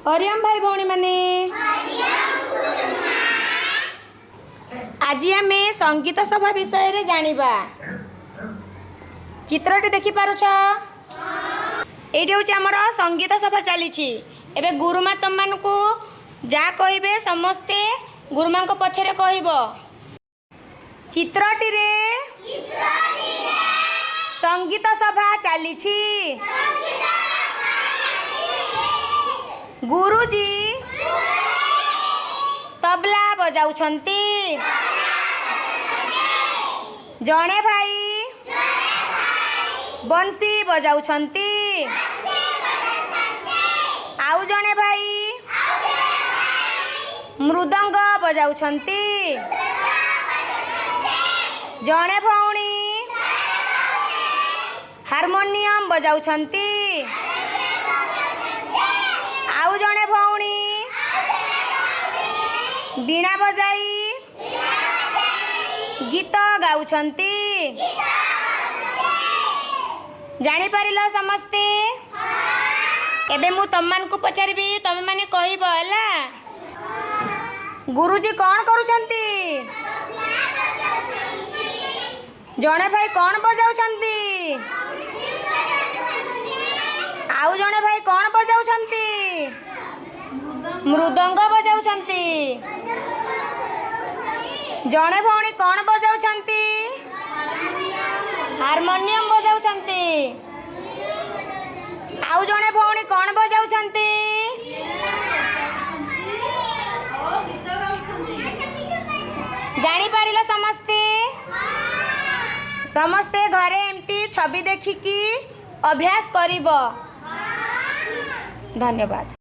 हरिओम भाई भौणी माने आज आम संगीत सभा विषय रे जानिबा। चित्रटी देखि पारुछ एठी होची हमर संगीत सभा चली। एबे गुरुमा तुम मानकु जा कहिबे समस्ते गुरुमा को पछरे कहब। चित्रटी रे संगीत सभा चली। गुरुजी तबला बजाउछंती। जणे भाई बंसी बजाउछंती। आउ जणे भाई मृदंग बजाउछंती। जणे भौणी हारमोनियम बजाउछंती। आउ जणे भौणी बीणा बजाई गीत गाउछंती। जानी पारिलो समस्ते। एबे मु तम्मान को पचारिबी तमे माने कहिबो हला। गुरुजी कौन करूछंती? जणे भाई कौन बजाउछंती? आउ जणे भाई कौन बजाउछंती? मृदंग बजाउछंती। जणे भौणी कौन बजाउछंती? हारमोनियम बजाउछंती। आउ जणे भौणी कौन बजाउछंती? जानी पारिलो समस्ते। समस्ते घरे एमती छवि देखिकी अभ्यास करिबो। धन्यवाद।